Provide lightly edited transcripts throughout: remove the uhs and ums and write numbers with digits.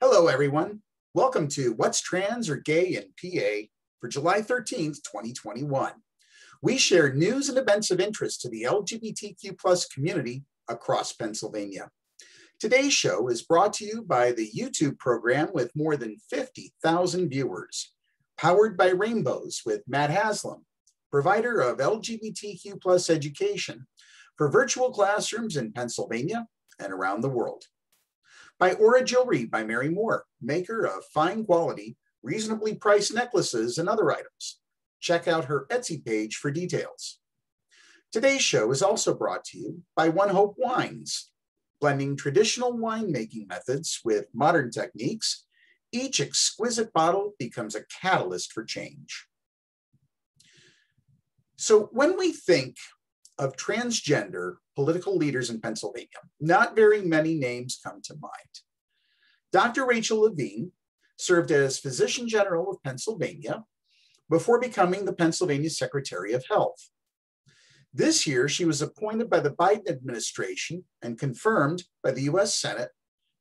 Hello, everyone. Welcome to What's Trans or Gay in PA for July 13th, 2021. We share news and events of interest to the LGBTQ+ community across Pennsylvania. Today's show is brought to you by the YouTube program with more than 50,000 viewers, Powered by Rainbows with Matt Haslam, provider of LGBTQ+ education for virtual classrooms in Pennsylvania and around the world. By Aura Jewelry by Mary Moore, maker of fine quality, reasonably priced necklaces and other items. Check out her Etsy page for details. Today's show is also brought to you by One Hope Wines. Blending traditional winemaking methods with modern techniques, each exquisite bottle becomes a catalyst for change. So when we think of transgender political leaders in Pennsylvania, not very many names come to mind. Dr. Rachel Levine served as Physician General of Pennsylvania before becoming the Pennsylvania Secretary of Health. This year, she was appointed by the Biden administration and confirmed by the US Senate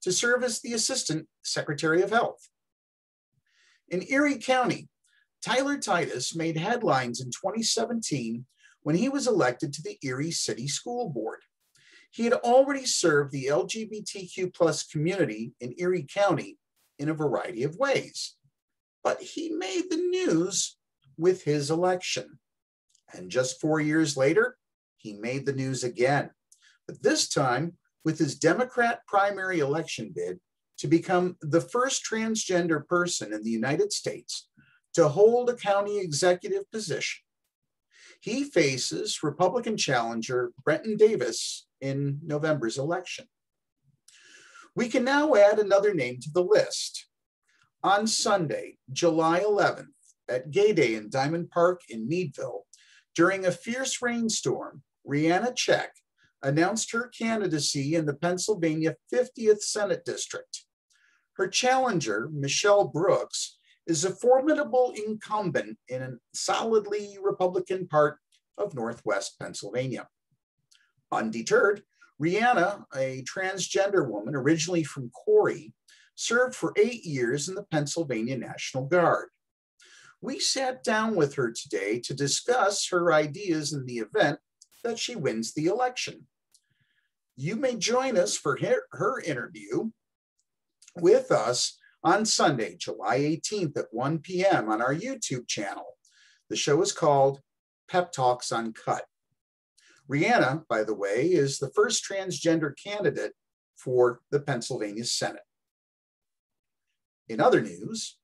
to serve as the Assistant Secretary of Health. In Erie County, Tyler Titus made headlines in 2017 when he was elected to the Erie City School Board. He had already served the LGBTQ+ community in Erie County in a variety of ways, but he made the news with his election. And just 4 years later, he made the news again, but this time with his Democrat primary election bid to become the first transgender person in the United States to hold a county executive position. He faces Republican challenger Brenton Davis in November's election. We can now add another name to the list. On Sunday, July 11th, at Gay Day in Diamond Park in Meadville, during a fierce rainstorm, Rianna Czech announced her candidacy in the Pennsylvania 50th Senate District. Her challenger, Michelle Brooks, is a formidable incumbent in a solidly Republican part of Northwest Pennsylvania. Undeterred, Rianna, a transgender woman originally from Corey, served for 8 years in the Pennsylvania National Guard. We sat down with her today to discuss her ideas in the event that she wins the election. You may join us for her interview with us on Sunday, July 18th at 1 p.m. on our YouTube channel. The show is called Pep Talks Uncut. Rianna, by the way, is the first transgender candidate for the Pennsylvania Senate. In other news,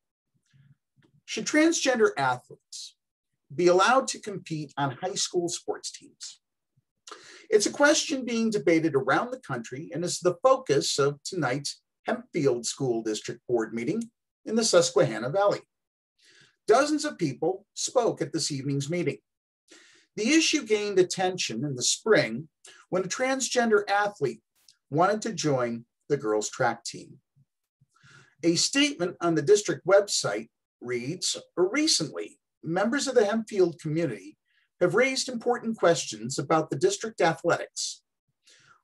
should transgender athletes be allowed to compete on high school sports teams? It's a question being debated around the country and is the focus of tonight's Hempfield School District board meeting in the Susquehanna Valley. Dozens of people spoke at this evening's meeting. The issue gained attention in the spring when a transgender athlete wanted to join the girls' track team. A statement on the district website reads, recently, members of the Hempfield community have raised important questions about the district athletics,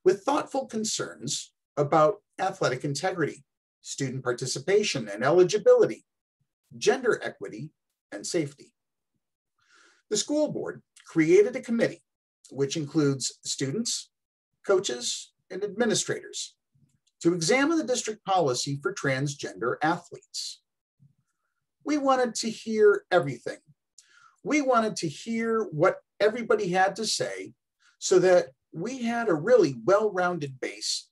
with thoughtful concerns about athletic integrity, student participation and eligibility, gender equity, and safety. The school board created a committee, which includes students, coaches, and administrators, to examine the district policy for transgender athletes. We wanted to hear everything. We wanted to hear what everybody had to say so that we had a really well-rounded base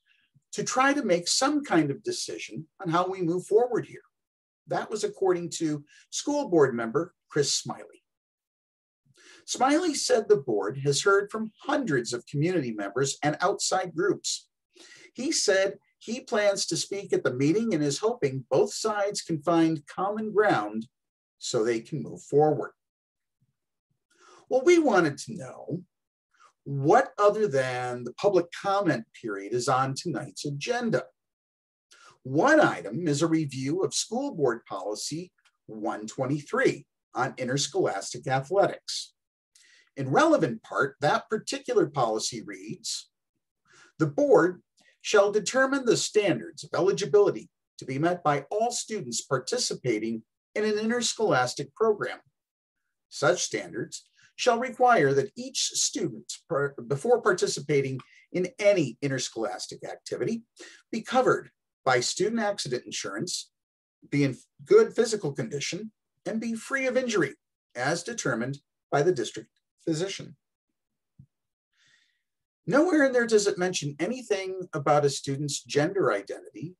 to try to make some kind of decision on how we move forward here. That was according to school board member Chris Smiley. Smiley said the board has heard from hundreds of community members and outside groups. He said he plans to speak at the meeting and is hoping both sides can find common ground so they can move forward. Well, we wanted to know what other than the public comment period is on tonight's agenda. One item is a review of School Board Policy 123 on interscholastic athletics. In relevant part, that particular policy reads, the board shall determine the standards of eligibility to be met by all students participating in an interscholastic program. Such standards shall require that each student, before participating in any interscholastic activity, be covered by student accident insurance, be in good physical condition, and be free of injury as determined by the district physician. Nowhere in there does it mention anything about a student's gender identity,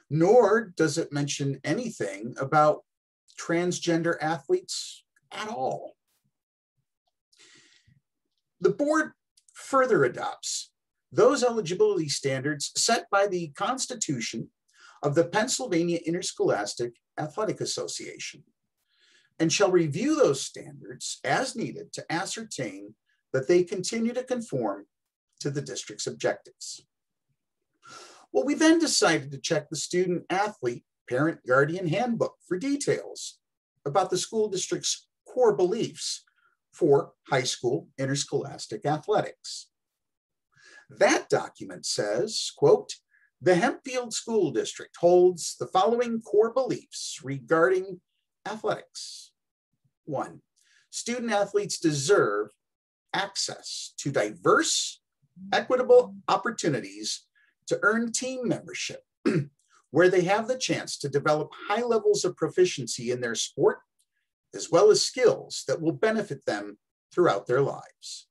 nor does it mention anything about transgender athletes at all. The board further adopts those eligibility standards set by the Constitution of the Pennsylvania Interscholastic Athletic Association, and shall review those standards as needed to ascertain that they continue to conform to the district's objectives. Well, we then decided to check the student athlete parent guardian handbook for details about the school district's core beliefs for high school interscholastic athletics. That document says, quote, "The Hempfield School District holds the following core beliefs regarding athletics. 1, student athletes deserve access to diverse, equitable opportunities to earn team membership, where they have the chance to develop high levels of proficiency in their sport, as well as skills that will benefit them throughout their lives."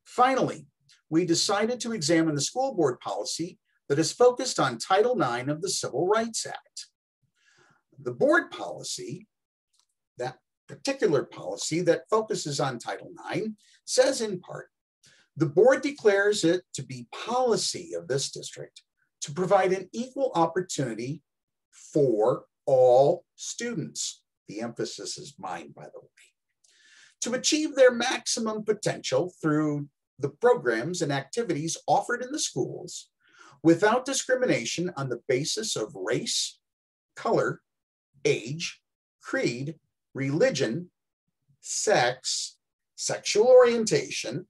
Finally, we decided to examine the school board policy that is focused on Title IX of the Civil Rights Act. The board policy, that particular policy that focuses on Title IX, says in part, the board declares it to be policy of this district to provide an equal opportunity for all students. The emphasis is mine, by the way, to achieve their maximum potential through the programs and activities offered in the schools without discrimination on the basis of race, color, age, creed, religion, sex, sexual orientation,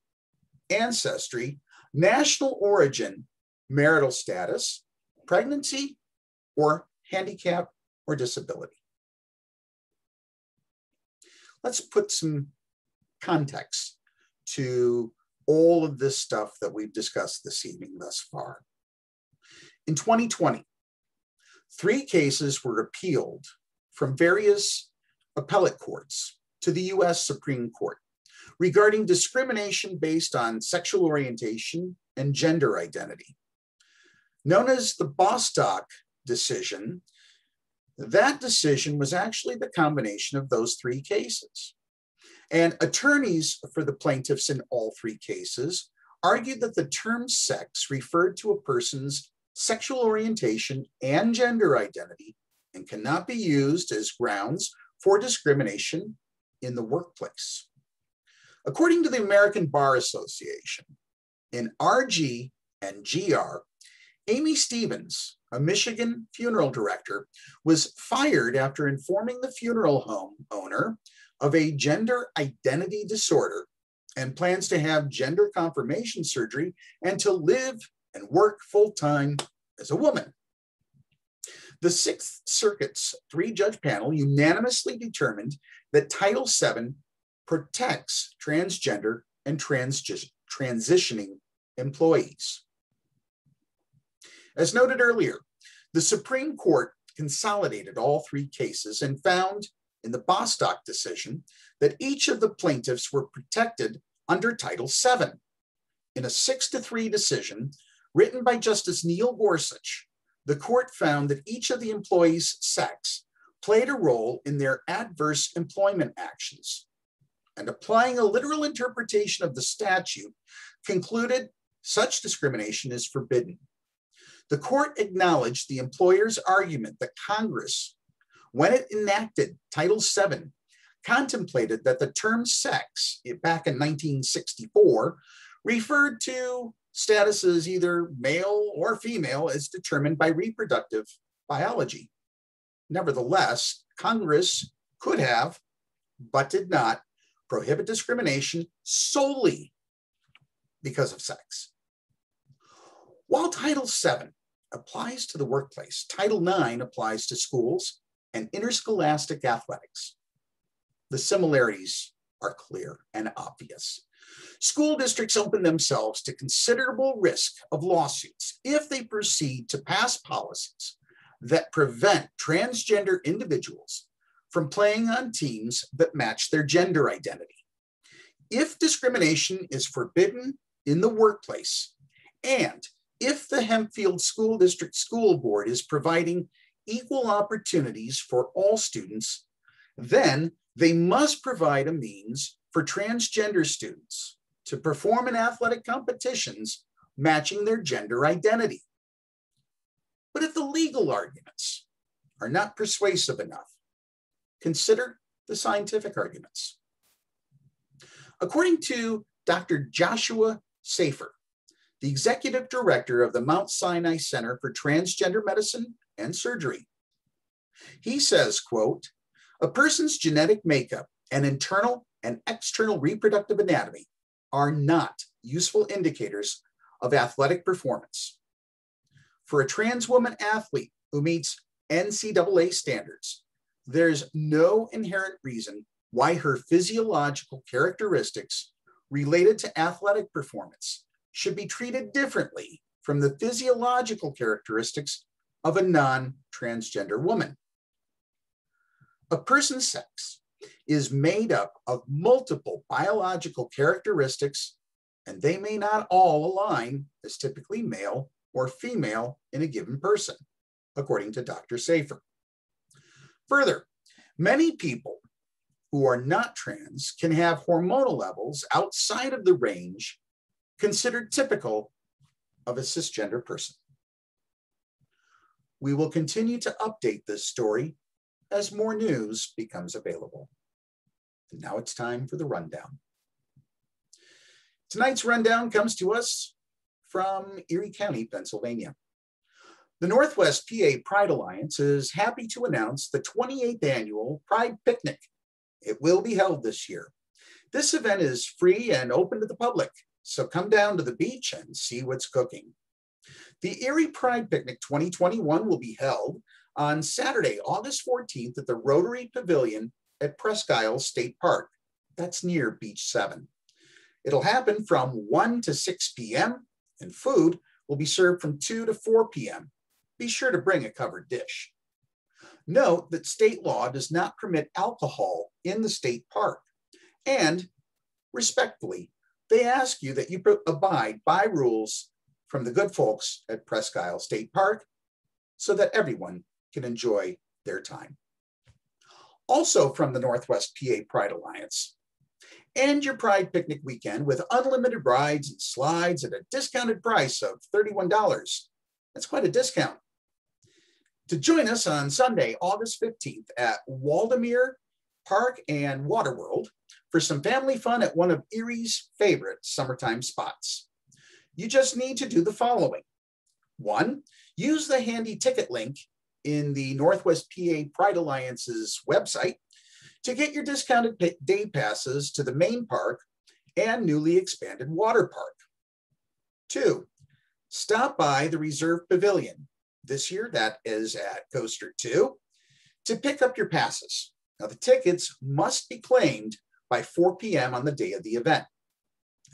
ancestry, national origin, marital status, pregnancy, or handicap or disability. Let's put some context to all of this stuff that we've discussed this evening thus far. In 2020, 3 cases were appealed from various appellate courts to the US Supreme Court regarding discrimination based on sexual orientation and gender identity. Known as the Bostock decision, that decision was actually the combination of those 3 cases. And attorneys for the plaintiffs in all 3 cases argued that the term sex referred to a person's sexual orientation and gender identity and cannot be used as grounds for discrimination in the workplace. According to the American Bar Association, in RG and GR, Amy Stevens, a Michigan funeral director, was fired after informing the funeral home owner of a gender identity disorder and plans to have gender confirmation surgery and to live and work full-time as a woman. The Sixth Circuit's 3-judge panel unanimously determined that Title VII protects transgender and transitioning employees. As noted earlier, the Supreme Court consolidated all 3 cases and found in the Bostock decision that each of the plaintiffs were protected under Title VII. In a 6-3 decision written by Justice Neil Gorsuch, the court found that each of the employees' sex played a role in their adverse employment actions, and applying a literal interpretation of the statute, concluded such discrimination is forbidden. The court acknowledged the employer's argument that Congress, when it enacted Title VII, contemplated that the term sex, back in 1964, referred to status as either male or female as determined by reproductive biology. Nevertheless, Congress could have, but did not, prohibit discrimination solely because of sex. While Title VII applies to the workplace. Title IX applies to schools and interscholastic athletics. The similarities are clear and obvious. School districts open themselves to considerable risk of lawsuits if they proceed to pass policies that prevent transgender individuals from playing on teams that match their gender identity. If discrimination is forbidden in the workplace, and if the Hempfield School District School Board is providing equal opportunities for all students, then they must provide a means for transgender students to perform in athletic competitions matching their gender identity. But if the legal arguments are not persuasive enough, consider the scientific arguments. According to Dr. Joshua Safer, the executive director of the Mount Sinai Center for Transgender Medicine and Surgery, he says, quote, "A person's genetic makeup and internal and external reproductive anatomy are not useful indicators of athletic performance. For a trans woman athlete who meets NCAA standards, there's no inherent reason why her physiological characteristics related to athletic performance should be treated differently from the physiological characteristics of a non-transgender woman. A person's sex is made up of multiple biological characteristics, and they may not all align as typically male or female in a given person, according to Dr. Safer. Further, many people who are not trans can have hormonal levels outside of the range considered typical of a cisgender person. We will continue to update this story as more news becomes available. And now it's time for the rundown. Tonight's rundown comes to us from Erie County, Pennsylvania. The Northwest PA Pride Alliance is happy to announce the 28th annual Pride Picnic. It will be held this year. This event is free and open to the public, so come down to the beach and see what's cooking. The Erie Pride Picnic 2021 will be held on Saturday, August 14th at the Rotary Pavilion at Presque Isle State Park. That's near Beach 7. It'll happen from 1 to 6 p.m. and food will be served from 2 to 4 p.m. Be sure to bring a covered dish. Note that state law does not permit alcohol in the state park, and respectfully, they ask you that you abide by rules from the good folks at Presque Isle State Park so that everyone can enjoy their time. Also from the Northwest PA Pride Alliance, end your Pride Picnic weekend with unlimited rides and slides at a discounted price of $31. That's quite a discount. To join us on Sunday, August 15th at Waldameer Park and Waterworld for some family fun at one of Erie's favorite summertime spots. You just need to do the following. 1, use the handy ticket link in the Northwest PA Pride Alliance's website to get your discounted day passes to the main park and newly expanded water park. 2, stop by the Reserve Pavilion. This year, that is at Coaster 2, to pick up your passes. Now, the tickets must be claimed by 4 p.m. on the day of the event.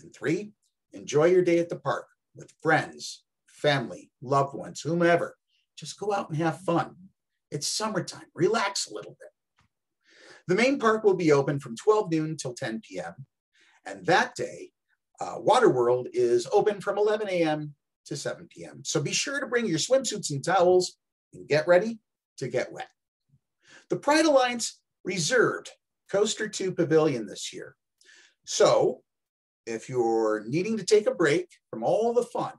And 3, enjoy your day at the park with friends, family, loved ones, whomever. Just go out and have fun. It's summertime. Relax a little bit. The main park will be open from 12 noon till 10 p.m. And that day, Waterworld is open from 11 a.m. to 7 p.m. So be sure to bring your swimsuits and towels and get ready to get wet. The Pride Alliance reserved Coaster 2 Pavilion this year. So if you're needing to take a break from all the fun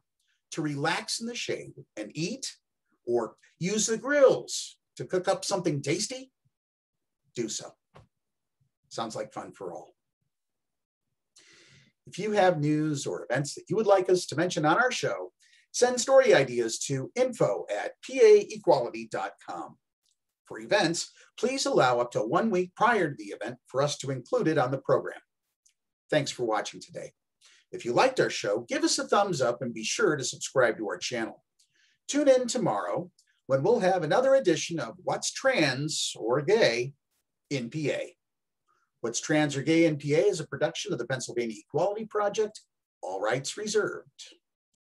to relax in the shade and eat or use the grills to cook up something tasty, do so. Sounds like fun for all. If you have news or events that you would like us to mention on our show, send story ideas to info@paequality.com. For events, please allow up to 1 week prior to the event for us to include it on the program. Thanks for watching today. If you liked our show, give us a thumbs up and be sure to subscribe to our channel. Tune in tomorrow when we'll have another edition of What's Trans or Gay in PA. What's Trans or Gay in PA is a production of the Pennsylvania Equality Project, all rights reserved.